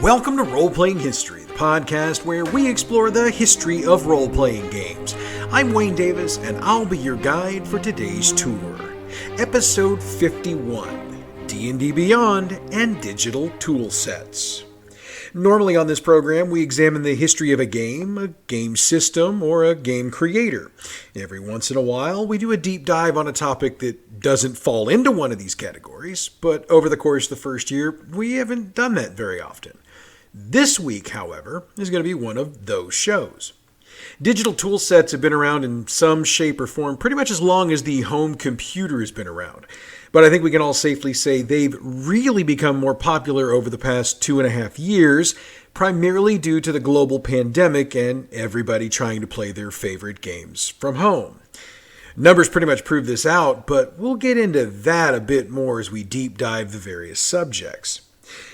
Welcome to Roleplaying History, the podcast where we explore the history of role-playing games. I'm Wayne Davis, and I'll be your guide for today's tour. Episode 51, D&D Beyond and Digital Toolsets. Normally on this program, we examine the history of a game system, or a game creator. Every once in a while, we do a deep dive on a topic that doesn't fall into one of these categories, but over the course of the first year, we haven't done that very often. This week, however, is going to be one of those shows. Digital toolsets have been around in some shape or form pretty much as long as the home computer has been around. But I think we can all safely say they've really become more popular over the past 2.5 years, primarily due to the global pandemic and everybody trying to play their favorite games from home. Numbers pretty much prove this out, but we'll get into that a bit more as we deep dive the various subjects.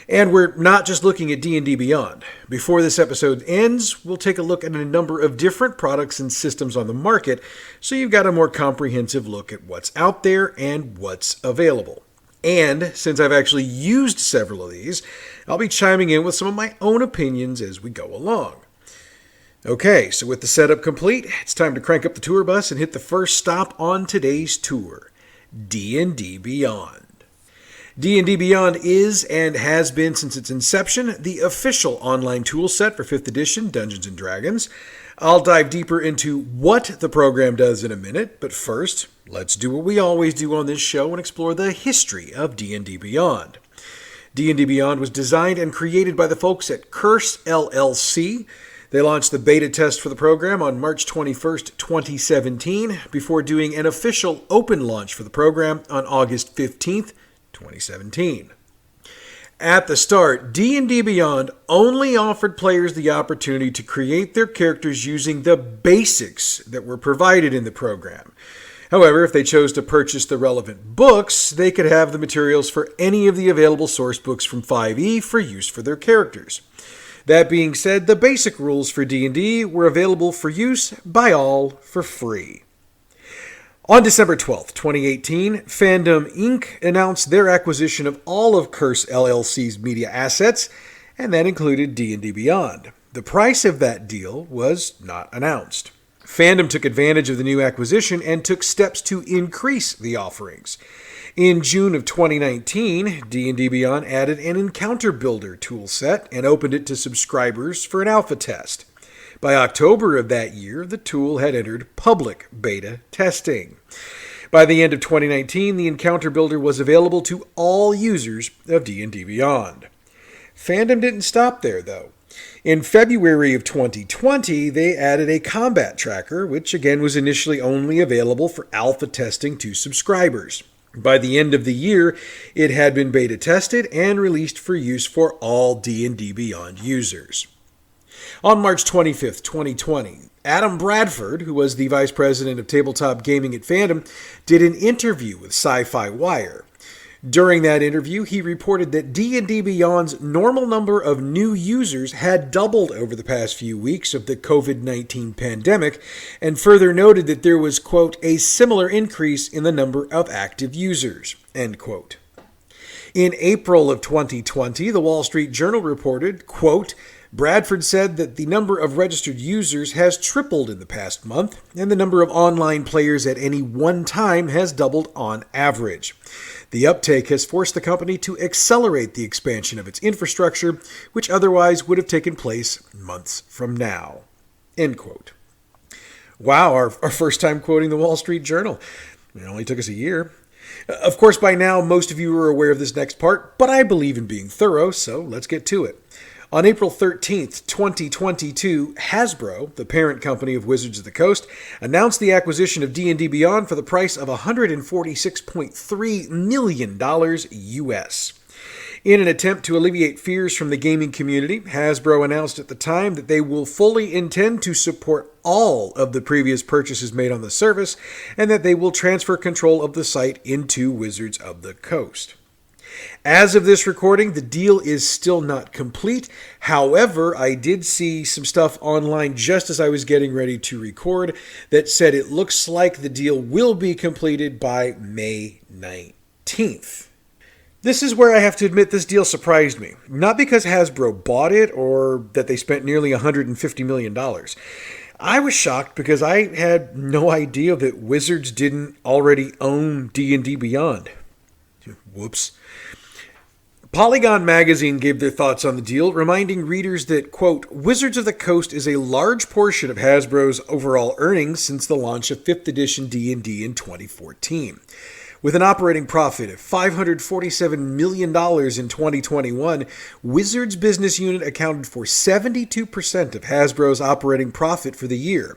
And we're not just looking at D&D Beyond. Before this episode ends, we'll take a look at a number of different products and systems on the market, so you've got a more comprehensive look at what's out there and what's available. And since I've actually used several of these, I'll be chiming in with some of my own opinions as we go along. Okay, so with the setup complete, it's time to crank up the tour bus and hit the first stop on today's tour, D&D Beyond. D&D Beyond is, and has been since its inception, the official online toolset for 5th edition Dungeons & Dragons. I'll dive deeper into what the program does in a minute, but first, let's do what we always do on this show and explore the history of D&D Beyond. D&D Beyond was designed and created by the folks at Curse LLC. They launched the beta test for the program on March 21st, 2017, before doing an official open launch for the program on August 15th, 2017. At the start, D&D Beyond only offered players the opportunity to create their characters using the basics that were provided in the program. However, if they chose to purchase the relevant books, they could have the materials for any of the available source books from 5e for use for their characters. That being said, the basic rules for D&D were available for use by all for free. On December 12th, 2018, Fandom Inc. announced their acquisition of all of Curse LLC's media assets, and that included D&D Beyond. The price of that deal was not announced. Fandom took advantage of the new acquisition and took steps to increase the offerings. In June of 2019, D&D Beyond added an Encounter Builder toolset and opened it to subscribers for an alpha test. By October of that year, the tool had entered public beta testing. By the end of 2019, the Encounter Builder was available to all users of D&D Beyond. Fandom didn't stop there, though. In February of 2020, they added a combat tracker, which again was initially only available for alpha testing to subscribers. By the end of the year, it had been beta tested and released for use for all D&D Beyond users. On March 25th, 2020, Adam Bradford, who was the vice president of tabletop gaming at Fandom, did an interview with Sci-Fi Wire. During that interview, he reported that D&D Beyond's normal number of new users had doubled over the past few weeks of the COVID-19 pandemic, and further noted that there was, quote, a similar increase in the number of active users, end quote. In April of 2020, the Wall Street Journal reported, quote, Bradford said that the number of registered users has tripled in the past month, and the number of online players at any one time has doubled on average. The uptake has forced the company to accelerate the expansion of its infrastructure, which otherwise would have taken place months from now. End quote. Wow, our first time quoting the Wall Street Journal. It only took us a year. Of course, by now, most of you are aware of this next part, but I believe in being thorough, so let's get to it. On April 13th, 2022, Hasbro, the parent company of Wizards of the Coast, announced the acquisition of D&D Beyond for the price of $146.3 million US. In an attempt to alleviate fears from the gaming community, Hasbro announced at the time that they will fully intend to support all of the previous purchases made on the service, and that they will transfer control of the site into Wizards of the Coast. As of this recording, the deal is still not complete. However, I did see some stuff online just as I was getting ready to record that said it looks like the deal will be completed by May 19th. This is where I have to admit this deal surprised me. Not because Hasbro bought it or that they spent nearly $150 million. I was shocked because I had no idea that Wizards didn't already own D&D Beyond. Whoops. Polygon Magazine gave their thoughts on the deal, reminding readers that, quote, Wizards of the Coast is a large portion of Hasbro's overall earnings since the launch of 5th edition D&D in 2014. With an operating profit of $547 million in 2021, Wizards' business unit accounted for 72% of Hasbro's operating profit for the year.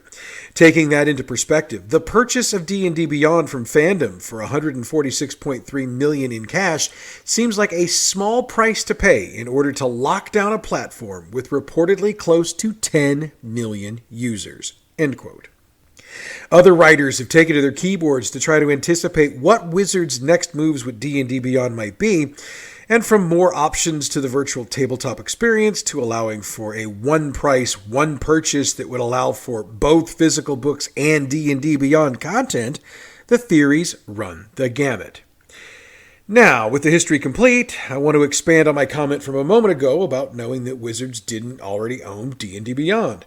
Taking that into perspective, the purchase of D&D Beyond from Fandom for $146.3 million in cash seems like a small price to pay in order to lock down a platform with reportedly close to 10 million users. End quote. Other writers have taken to their keyboards to try to anticipate what Wizards' next moves with D&D Beyond might be, and from more options to the virtual tabletop experience to allowing for a one price, one purchase that would allow for both physical books and D&D Beyond content, the theories run the gamut. Now, with the history complete, I want to expand on my comment from a moment ago about knowing that Wizards didn't already own D&D Beyond.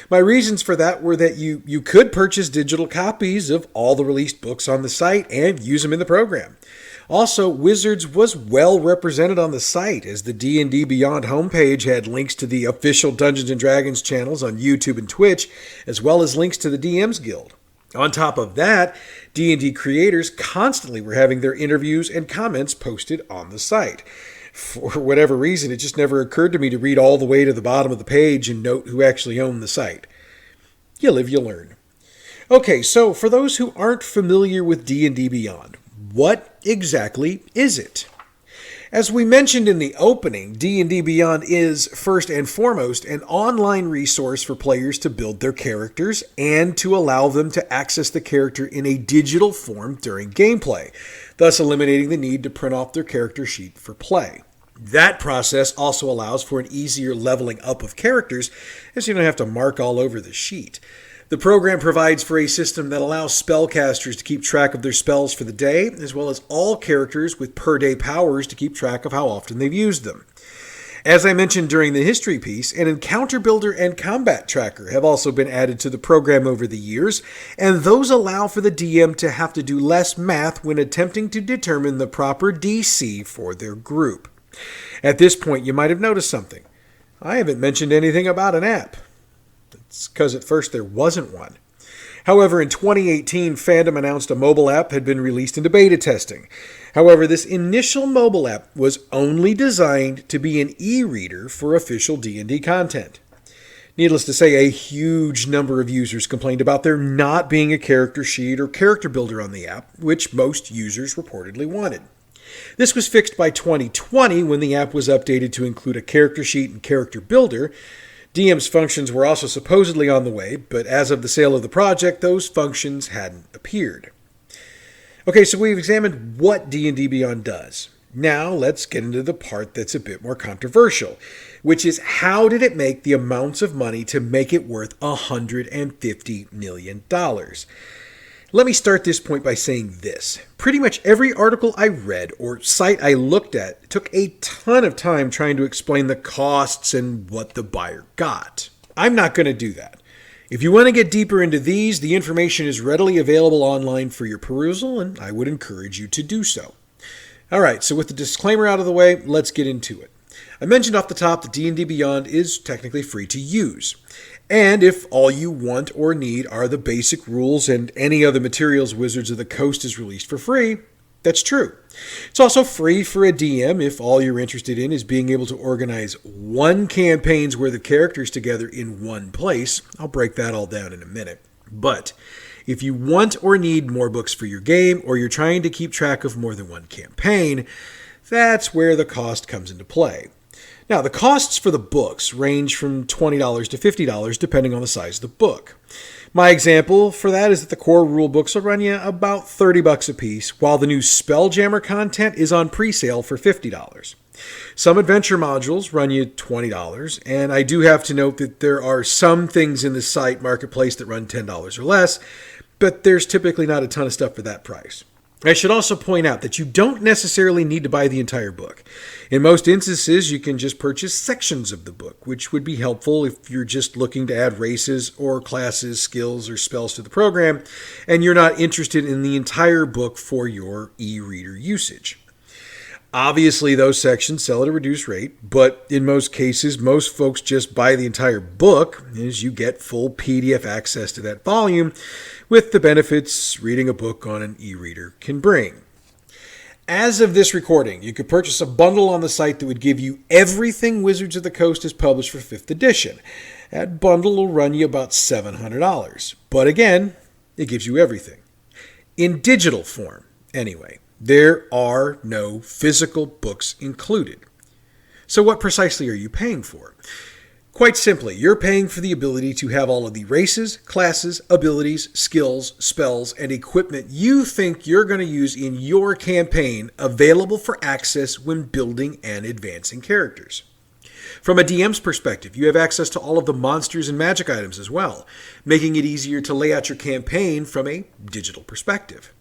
My reasons for that were that you could purchase digital copies of all the released books on the site and use them in the program. Also, Wizards was well represented on the site, as the D&D Beyond homepage had links to the official Dungeons & Dragons channels on YouTube and Twitch, as well as links to the DM's Guild. On top of that, D&D creators constantly were having their interviews and comments posted on the site. For whatever reason, it just never occurred to me to read all the way to the bottom of the page and note who actually owned the site. You live, you learn. Okay, so for those who aren't familiar with D&D Beyond, what exactly is it? As we mentioned in the opening, D&D Beyond is, first and foremost, an online resource for players to build their characters and to allow them to access the character in a digital form during gameplay, thus eliminating the need to print off their character sheet for play. That process also allows for an easier leveling up of characters, as you don't have to mark all over the sheet. The program provides for a system that allows spellcasters to keep track of their spells for the day, as well as all characters with per-day powers to keep track of how often they've used them. As I mentioned during the history piece, an encounter builder and combat tracker have also been added to the program over the years, and those allow for the DM to have to do less math when attempting to determine the proper DC for their group. At this point, you might have noticed something. I haven't mentioned anything about an app. It's because at first there wasn't one. However, in 2018, Fandom announced a mobile app had been released into beta testing. However, this initial mobile app was only designed to be an e-reader for official D&D content. Needless to say, a huge number of users complained about there not being a character sheet or character builder on the app, which most users reportedly wanted. This was fixed by 2020 when the app was updated to include a character sheet and character builder. DM's functions were also supposedly on the way, but as of the sale of the project, those functions hadn't appeared. Okay, so we've examined what D&D Beyond does. Now let's get into the part that's a bit more controversial, which is how did it make the amounts of money to make it worth $150 million? Let me start this point by saying this. Pretty much every article I read or site I looked at took a ton of time trying to explain the costs and what the buyer got. I'm not going to do that. If you want to get deeper into these, the information is readily available online for your perusal, and I would encourage you to do so. Alright, so with the disclaimer out of the way, let's get into it. I mentioned off the top that D&D Beyond is technically free to use. And if all you want or need are the basic rules and any other materials Wizards of the Coast has released for free, that's true. It's also free for a DM if all you're interested in is being able to organize one campaign's worth of characters together in one place. I'll break that all down in a minute. But if you want or need more books for your game, or you're trying to keep track of more than one campaign, that's where the cost comes into play. Now, the costs for the books range from $20 to $50 depending on the size of the book. My example for that is that the core rule books will run you about $30 a piece, while the new Spelljammer content is on pre-sale for $50. Some adventure modules run you $20, and I do have to note that there are some things in the site marketplace that run $10 or less, but there's typically not a ton of stuff for that price. I should also point out that you don't necessarily need to buy the entire book. In most instances, you can just purchase sections of the book, which would be helpful if you're just looking to add races or classes, skills, or spells to the program, and you're not interested in the entire book for your e-reader usage. Obviously, those sections sell at a reduced rate, but in most cases, most folks just buy the entire book as you get full PDF access to that volume with the benefits reading a book on an e-reader can bring. As of this recording, you could purchase a bundle on the site that would give you everything Wizards of the Coast has published for 5th edition. That bundle will run you about $700. But again, it gives you everything. In digital form, anyway. There are no physical books included. So what precisely are you paying for? Quite simply, you're paying for the ability to have all of the races, classes, abilities, skills, spells, and equipment you think you're going to use in your campaign available for access when building and advancing characters. From a DM's perspective, you have access to all of the monsters and magic items as well, making it easier to lay out your campaign from a digital perspective.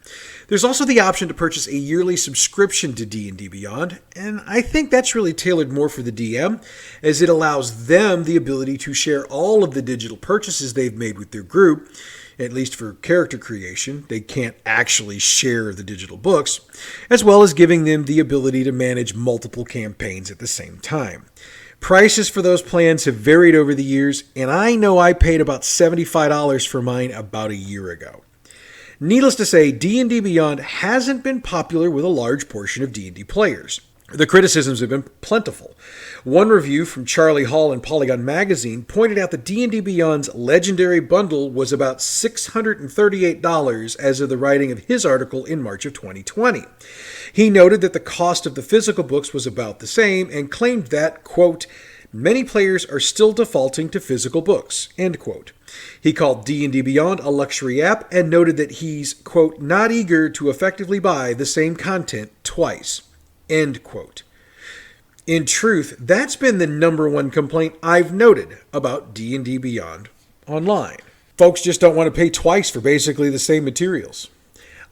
There's also the option to purchase a yearly subscription to D&D Beyond, and I think that's really tailored more for the DM, as it allows them the ability to share all of the digital purchases they've made with their group, at least for character creation. They can't actually share the digital books, as well as giving them the ability to manage multiple campaigns at the same time. Prices for those plans have varied over the years, and I know I paid about $75 for mine about a year ago. Needless to say, D&D Beyond hasn't been popular with a large portion of D&D players. The criticisms have been plentiful. One review from Charlie Hall in Polygon Magazine pointed out that D&D Beyond's legendary bundle was about $638 as of the writing of his article in March of 2020. He noted that the cost of the physical books was about the same and claimed that, quote, many players are still defaulting to physical books, end quote. He called D&D Beyond a luxury app and noted that he's, quote, not eager to effectively buy the same content twice, end quote. In truth, that's been the number one complaint I've noted about D&D Beyond online. Folks just don't want to pay twice for basically the same materials.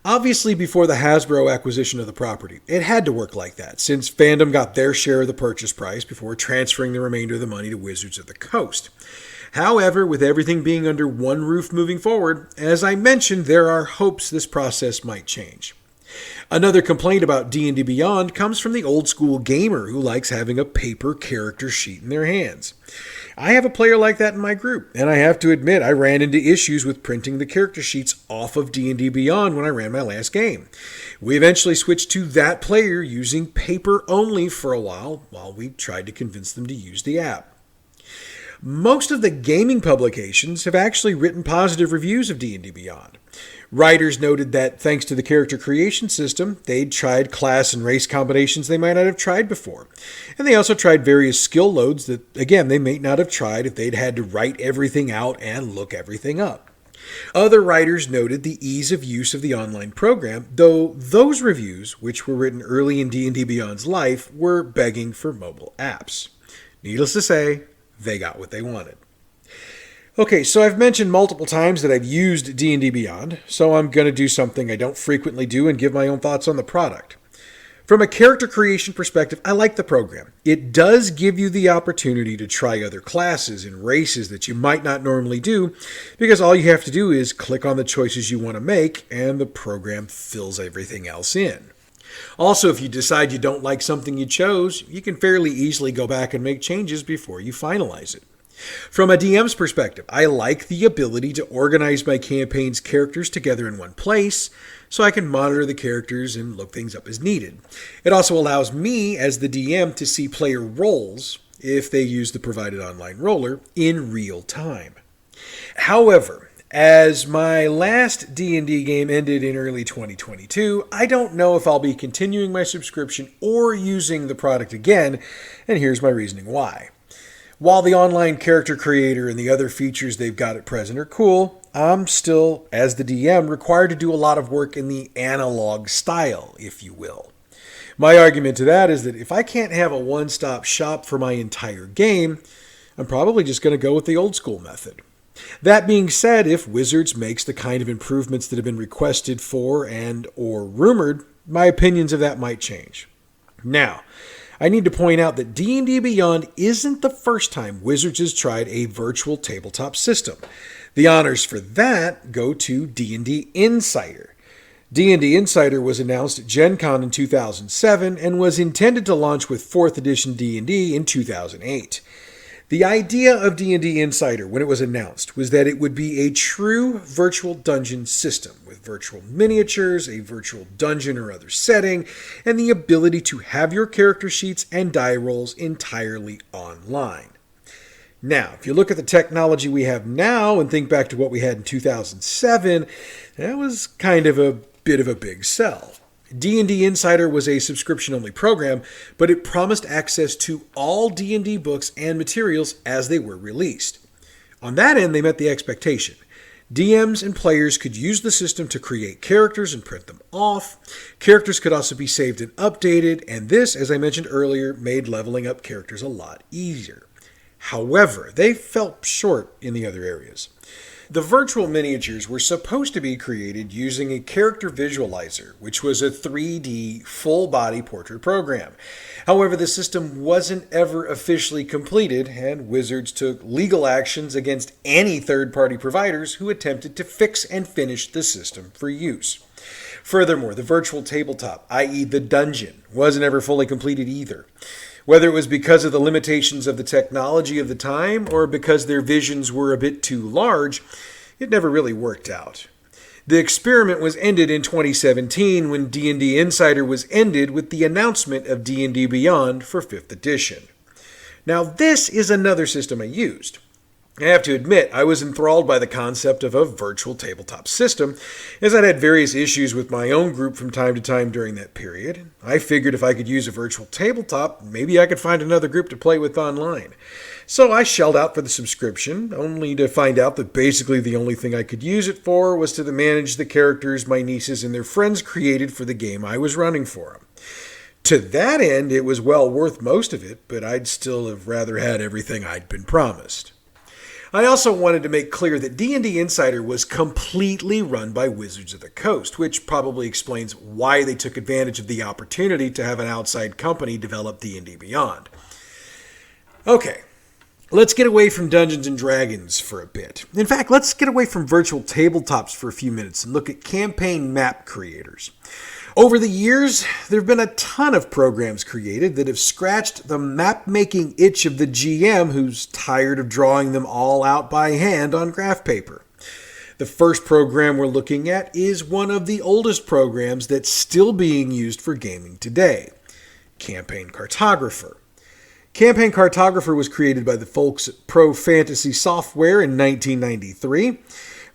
Obviously, before the Hasbro acquisition of the property, it had to work like that, since fandom got their share of the purchase price before transferring the remainder of the money to Wizards of the Coast. However, with everything being under one roof moving forward, as I mentioned, there are hopes this process might change. Another complaint about D&D Beyond comes from the old school gamer who likes having a paper character sheet in their hands. I have a player like that in my group, and I have to admit I ran into issues with printing the character sheets off of D&D Beyond when I ran my last game. We eventually switched to that player using paper only for a while we tried to convince them to use the app. Most of the gaming publications have actually written positive reviews of D&D Beyond. Writers noted that thanks to the character creation system, they'd tried class and race combinations they might not have tried before. And they also tried various skill loads that, again, they may not have tried if they'd had to write everything out and look everything up. Other writers noted the ease of use of the online program, though those reviews, which were written early in D&D Beyond's life, were begging for mobile apps. Needless to say, they got what they wanted. Okay, so I've mentioned multiple times that I've used D&D Beyond, so I'm going to do something I don't frequently do and give my own thoughts on the product. From a character creation perspective, I like the program. It does give you the opportunity to try other classes and races that you might not normally do, because all you have to do is click on the choices you want to make, and the program fills everything else in. Also, if you decide you don't like something you chose, you can fairly easily go back and make changes before you finalize it. From a DM's perspective, I like the ability to organize my campaign's characters together in one place, so I can monitor the characters and look things up as needed. It also allows me, as the DM, to see player roles, if they use the provided online roller, in real time. However, as my last D&D game ended in early 2022, I don't know if I'll be continuing my subscription or using the product again, and here's my reasoning why. While the online character creator and the other features they've got at present are cool, I'm still, as the DM, required to do a lot of work in the analog style, if you will. My argument to that is that if I can't have a one-stop shop for my entire game, I'm probably just going to go with the old school method. That being said, if Wizards makes the kind of improvements that have been requested for and or rumored, my opinions of that might change. Now, I need to point out that D&D Beyond isn't the first time Wizards has tried a virtual tabletop system. The honors for that go to D&D Insider. D&D Insider was announced at Gen Con in 2007 and was intended to launch with 4th edition D&D in 2008. The idea of D&D Insider when it was announced was that it would be a true virtual dungeon system with virtual miniatures, a virtual dungeon or other setting, and the ability to have your character sheets and die rolls entirely online. Now, if you look at the technology we have now and think back to what we had in 2007, that was kind of a bit of a big sell. D&D Insider was a subscription-only program, but it promised access to all D&D books and materials as they were released. On that end, they met the expectation. DMs and players could use the system to create characters and print them off. Characters could also be saved and updated, and this, as I mentioned earlier, made leveling up characters a lot easier. However, they fell short in the other areas. The virtual miniatures were supposed to be created using a character visualizer, which was a 3D full-body portrait program. However, the system wasn't ever officially completed, and Wizards took legal actions against any third-party providers who attempted to fix and finish the system for use. Furthermore, the virtual tabletop, i.e. the dungeon, wasn't ever fully completed either. Whether it was because of the limitations of the technology of the time or because their visions were a bit too large, it never really worked out. The experiment was ended in 2017 when D&D Insider was ended with the announcement of D&D Beyond for 5th edition. Now, this is another system I used. I have to admit, I was enthralled by the concept of a virtual tabletop system, as I'd had various issues with my own group from time to time during that period. I figured if I could use a virtual tabletop, maybe I could find another group to play with online. So I shelled out for the subscription, only to find out that basically the only thing I could use it for was to manage the characters my nieces and their friends created for the game I was running for them. To that end, it was well worth most of it, but I'd still have rather had everything I'd been promised. I also wanted to make clear that D&D Insider was completely run by Wizards of the Coast, which probably explains why they took advantage of the opportunity to have an outside company develop D&D Beyond. Okay, let's get away from Dungeons & Dragons for a bit. In fact, let's get away from virtual tabletops for a few minutes and look at campaign map creators. Over the years, there have been a ton of programs created that have scratched the map-making itch of the GM who's tired of drawing them all out by hand on graph paper. The first program we're looking at is one of the oldest programs that's still being used for gaming today, Campaign Cartographer. Campaign Cartographer was created by the folks at Pro Fantasy Software in 1993.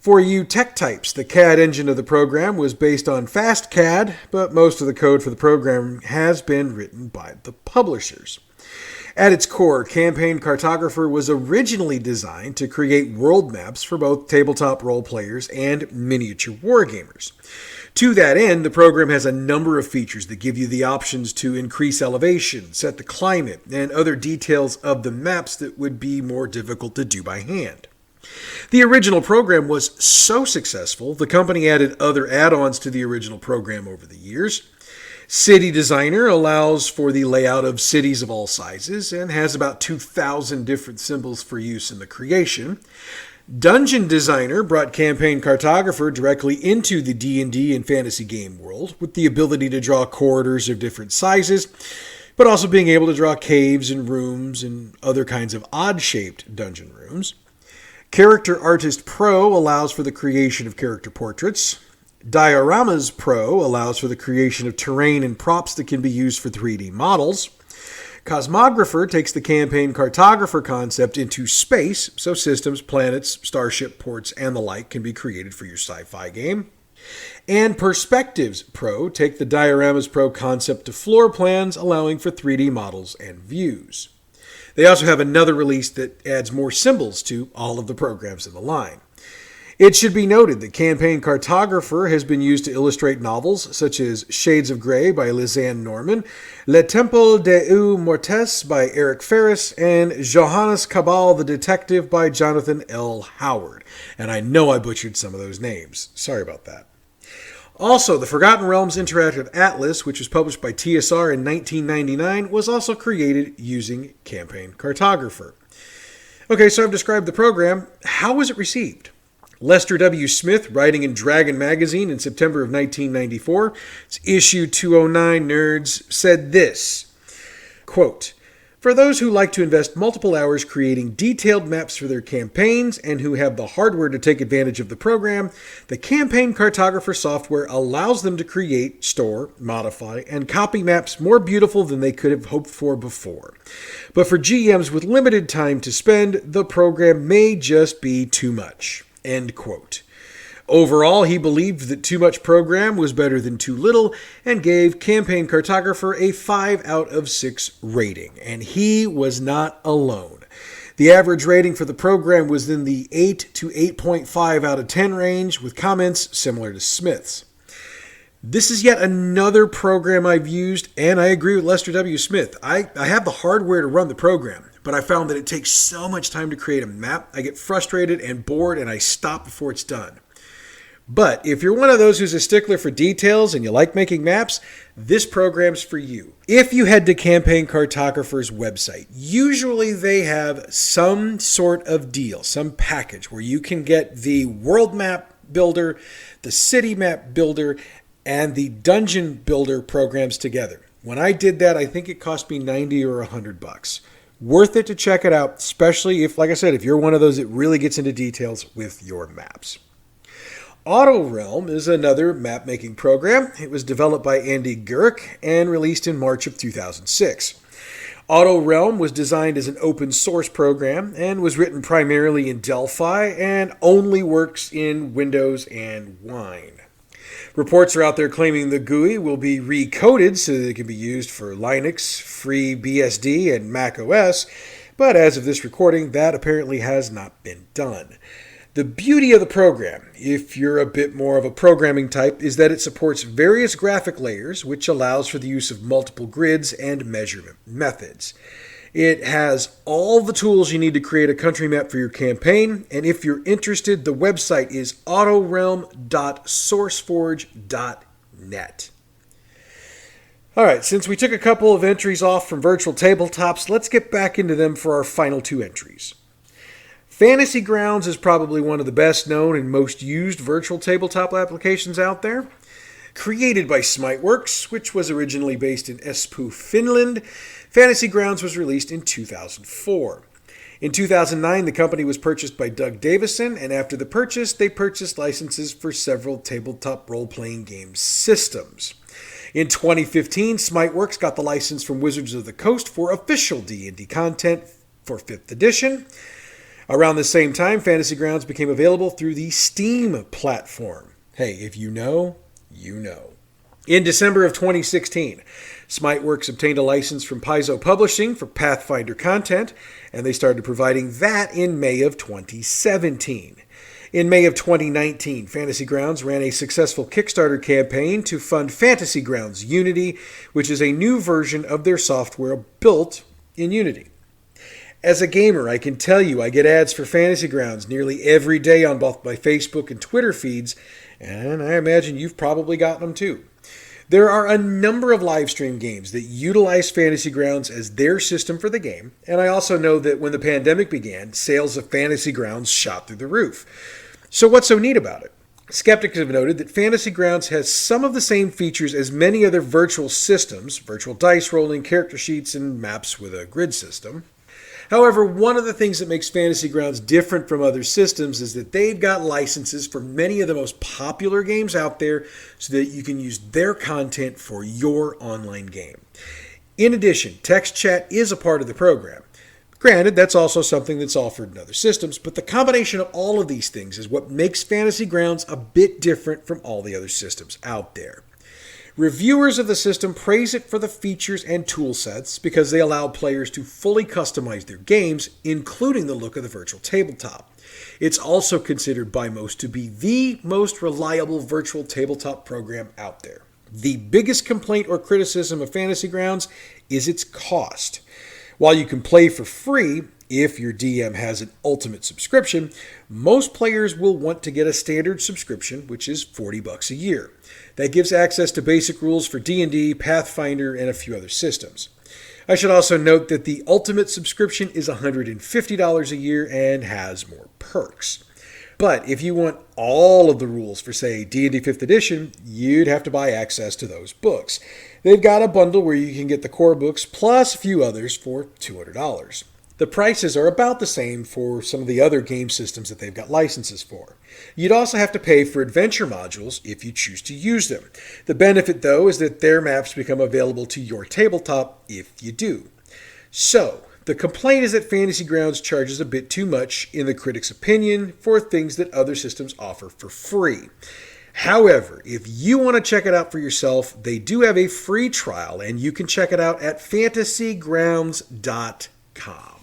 For you tech types, the CAD engine of the program was based on FastCAD, but most of the code for the program has been written by the publishers. At its core, Campaign Cartographer was originally designed to create world maps for both tabletop role players and miniature wargamers. To that end, the program has a number of features that give you the options to increase elevation, set the climate, and other details of the maps that would be more difficult to do by hand. The original program was so successful, the company added other add-ons to the original program over the years. City Designer allows for the layout of cities of all sizes and has about 2,000 different symbols for use in the creation. Dungeon Designer brought Campaign Cartographer directly into the D&D and fantasy game world with the ability to draw corridors of different sizes, but also being able to draw caves and rooms and other kinds of odd-shaped dungeon rooms. Character Artist Pro allows for the creation of character portraits. Dioramas Pro allows for the creation of terrain and props that can be used for 3D models. Cosmographer takes the Campaign Cartographer concept into space, so systems, planets, starship ports, and the like can be created for your sci-fi game. And Perspectives Pro take the Dioramas Pro concept to floor plans, allowing for 3D models and views. They also have another release that adds more symbols to all of the programs in the line. It should be noted that Campaign Cartographer has been used to illustrate novels such as Shades of Grey by Lizanne Norman, Le Temple des Mortes by Eric Ferris, and Johannes Cabal the Detective by Jonathan L. Howard. And I know I butchered some of those names. Sorry about that. Also, the Forgotten Realms Interactive Atlas, which was published by TSR in 1999, was also created using Campaign Cartographer. Okay, so I've described the program. How was it received? Lester W. Smith, writing in Dragon magazine in September of 1994, it's issue 209 Nerds, said this, quote, "For those who like to invest multiple hours creating detailed maps for their campaigns and who have the hardware to take advantage of the program, the Campaign Cartographer software allows them to create, store, modify, and copy maps more beautiful than they could have hoped for before. But for GMs with limited time to spend, the program may just be too much." End quote. Overall, he believed that too much program was better than too little and gave Campaign Cartographer a 5 out of 6 rating. And he was not alone. The average rating for the program was in the 8 to 8.5 out of 10 range, with comments similar to Smith's. This is yet another program I've used, and I agree with Lester W. Smith. I have the hardware to run the program, but I found that it takes so much time to create a map. I get frustrated and bored, and I stop before it's done. But if you're one of those who's a stickler for details and you like making maps, this program's for you. If you head to Campaign Cartographer's website, usually they have some sort of deal, some package where you can get the world map builder, the city map builder, and the dungeon builder programs together. When I did that, I think it cost me $90 or $100. Worth it to check it out, especially if, like I said, if you're one of those that really gets into details with your maps. AutoRealm is another map-making program. It was developed by Andy Gurk and released in March of 2006. AutoRealm was designed as an open source program and was written primarily in Delphi and only works in Windows and Wine. Reports are out there claiming the GUI will be recoded so that it can be used for Linux, FreeBSD, and Mac OS, but as of this recording, that apparently has not been done. The beauty of the program, if you're a bit more of a programming type, is that it supports various graphic layers, which allows for the use of multiple grids and measurement methods. It has all the tools you need to create a country map for your campaign, and if you're interested, the website is autorealm.sourceforge.net. Alright, since we took a couple of entries off from virtual tabletops, let's get back into them for our final 2 entries. Fantasy Grounds is probably one of the best known and most used virtual tabletop applications out there. Created by Smiteworks, which was originally based in Espoo, Finland, Fantasy Grounds was released in 2004. In 2009, the company was purchased by Doug Davison, and after the purchase, they purchased licenses for several tabletop role-playing game systems. In 2015, Smiteworks got the license from Wizards of the Coast for official D&D content for 5th edition. Around the same time, Fantasy Grounds became available through the Steam platform. Hey, if you know, you know. In December of 2016, Smiteworks obtained a license from Paizo Publishing for Pathfinder content, and they started providing that in May of 2017. In May of 2019, Fantasy Grounds ran a successful Kickstarter campaign to fund Fantasy Grounds Unity, which is a new version of their software built in Unity. As a gamer, I can tell you I get ads for Fantasy Grounds nearly every day on both my Facebook and Twitter feeds, and I imagine you've probably gotten them too. There are a number of live stream games that utilize Fantasy Grounds as their system for the game, and I also know that when the pandemic began, sales of Fantasy Grounds shot through the roof. So what's so neat about it? Skeptics have noted that Fantasy Grounds has some of the same features as many other virtual systems, virtual dice rolling, character sheets, and maps with a grid system. However, one of the things that makes Fantasy Grounds different from other systems is that they've got licenses for many of the most popular games out there so that you can use their content for your online game. In addition, text chat is a part of the program. Granted, that's also something that's offered in other systems, but the combination of all of these things is what makes Fantasy Grounds a bit different from all the other systems out there. Reviewers of the system praise it for the features and toolsets because they allow players to fully customize their games, including the look of the virtual tabletop. It's also considered by most to be the most reliable virtual tabletop program out there. The biggest complaint or criticism of Fantasy Grounds is its cost. While you can play for free, if your DM has an ultimate subscription, most players will want to get a standard subscription, which is $40 a year. That gives access to basic rules for D&D, Pathfinder, and a few other systems. I should also note that the ultimate subscription is $150 a year and has more perks. But if you want all of the rules for, say, D&D 5th edition, you'd have to buy access to those books. They've got a bundle where you can get the core books plus a few others for $200. The prices are about the same for some of the other game systems that they've got licenses for. You'd also have to pay for adventure modules if you choose to use them. The benefit, though, is that their maps become available to your tabletop if you do. So, the complaint is that Fantasy Grounds charges a bit too much, in the critics' opinion, for things that other systems offer for free. However, if you want to check it out for yourself, they do have a free trial, and you can check it out at fantasygrounds.com.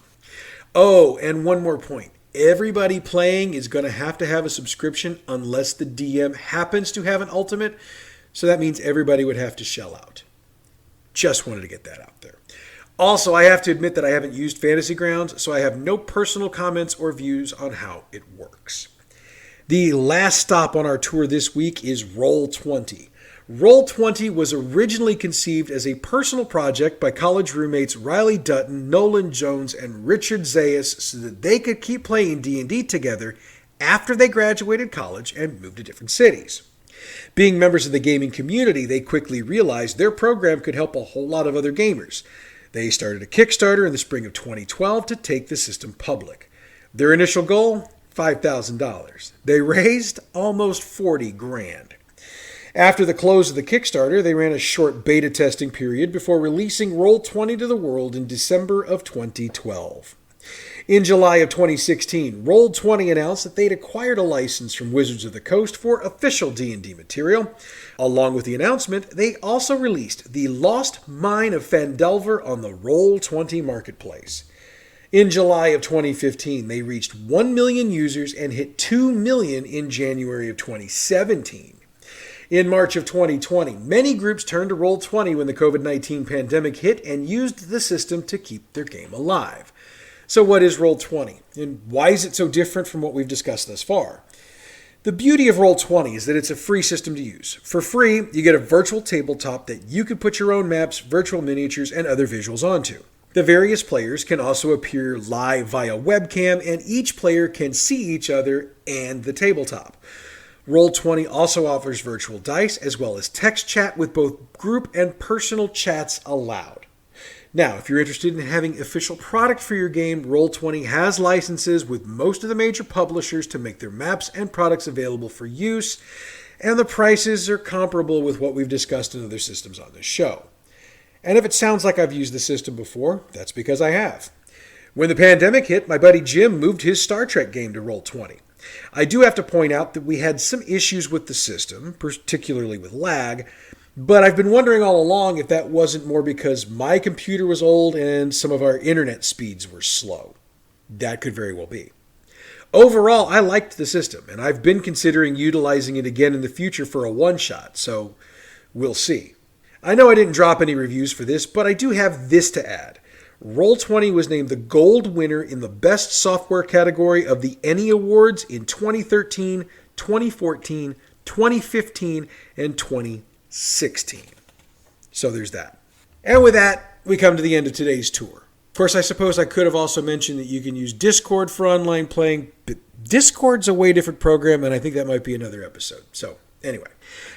Oh, and one more point. Everybody playing is going to have a subscription unless the DM happens to have an ultimate, so that means everybody would have to shell out. Just wanted to get that out there. Also, I have to admit that I haven't used Fantasy Grounds, so I have no personal comments or views on how it works. The last stop on our tour this week is Roll20. Roll20 was originally conceived as a personal project by college roommates Riley Dutton, Nolan Jones, and Richard Zayas so that they could keep playing D&D together after they graduated college and moved to different cities. Being members of the gaming community, they quickly realized their program could help a whole lot of other gamers. They started a Kickstarter in the spring of 2012 to take the system public. Their initial goal? $5,000. They raised almost $40,000. After the close of the Kickstarter, they ran a short beta testing period before releasing Roll20 to the world in December of 2012. In July of 2016, Roll20 announced that they'd acquired a license from Wizards of the Coast for official D&D material. Along with the announcement, they also released The Lost Mine of Phandelver on the Roll20 marketplace. In July of 2015, they reached 1 million users and hit 2 million in January of 2017. In March of 2020, many groups turned to Roll20 when the COVID-19 pandemic hit and used the system to keep their game alive. So what is Roll20, and why is it so different from what we've discussed thus far? The beauty of Roll20 is that it's a free system to use. For free, you get a virtual tabletop that you can put your own maps, virtual miniatures, and other visuals onto. The various players can also appear live via webcam, and each player can see each other and the tabletop. Roll20 also offers virtual dice as well as text chat with both group and personal chats allowed. Now, if you're interested in having official product for your game, Roll20 has licenses with most of the major publishers to make their maps and products available for use, and the prices are comparable with what we've discussed in other systems on this show. And if it sounds like I've used the system before, that's because I have. When the pandemic hit, my buddy Jim moved his Star Trek game to Roll20. I do have to point out that we had some issues with the system, particularly with lag, but I've been wondering all along if that wasn't more because my computer was old and some of our internet speeds were slow. That could very well be. Overall, I liked the system, and I've been considering utilizing it again in the future for a one-shot, so we'll see. I know I didn't drop any reviews for this, but I do have this to add. Roll20 was named the gold winner in the Best Software category of the ENnie Awards in 2013, 2014, 2015, and 2016. So there's that. And with that, we come to the end of today's tour. Of course, I suppose I could have also mentioned that you can use Discord for online playing, but Discord's a way different program, and I think that might be another episode. So anyway,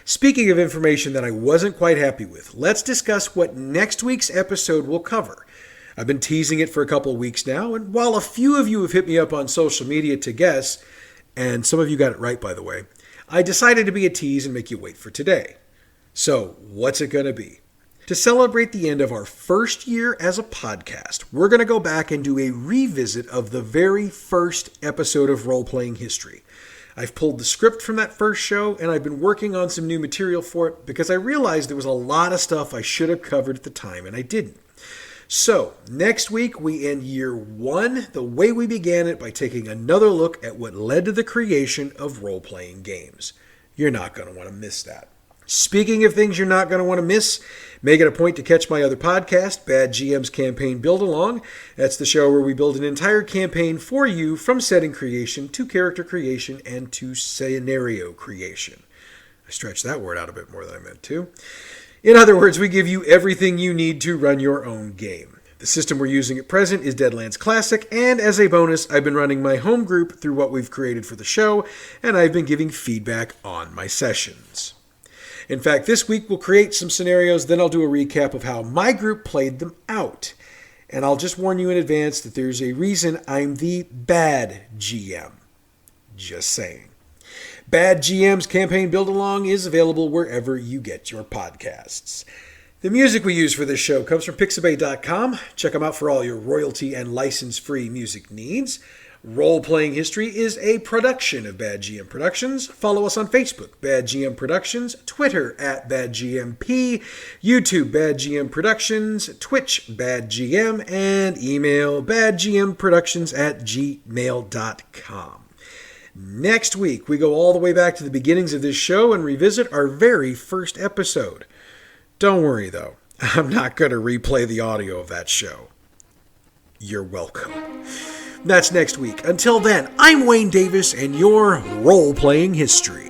speaking of information that I wasn't quite happy with, let's discuss what next week's episode will cover. I've been teasing it for a couple of weeks now, and while a few of you have hit me up on social media to guess, and some of you got it right, by the way, I decided to be a tease and make you wait for today. So, what's it going to be? To celebrate the end of our first year as a podcast, we're going to go back and do a revisit of the very first episode of Roleplaying History. I've pulled the script from that first show, and I've been working on some new material for it because I realized there was a lot of stuff I should have covered at the time, and I didn't. So, next week we end year 1 the way we began it, by taking another look at what led to the creation of role-playing games. You're not going to want to miss that. Speaking of things you're not going to want to miss, make it a point to catch my other podcast, Bad GM's Campaign Build Along. That's the show where we build an entire campaign for you, from setting creation to character creation and to scenario creation. I stretched that word out a bit more than I meant to. In other words, we give you everything you need to run your own game. The system we're using at present is Deadlands Classic, and as a bonus, I've been running my home group through what we've created for the show, and I've been giving feedback on my sessions. In fact, this week we'll create some scenarios, then I'll do a recap of how my group played them out. And I'll just warn you in advance that there's a reason I'm the bad GM. Just saying. Bad GM's Campaign Build Along is available wherever you get your podcasts. The music we use for this show comes from Pixabay.com. Check them out for all your royalty and license-free music needs. Roleplaying History is a production of Bad GM Productions. Follow us on Facebook, Bad GM Productions, Twitter at BadGMP, YouTube Bad GM Productions, Twitch Bad GM, and email badgmproductions@gmail.com. Next week, we go all the way back to the beginnings of this show and revisit our very first episode. Don't worry, though. I'm not going to replay the audio of that show. You're welcome. That's next week. Until then, I'm Wayne Davis, and you're Role-Playing History.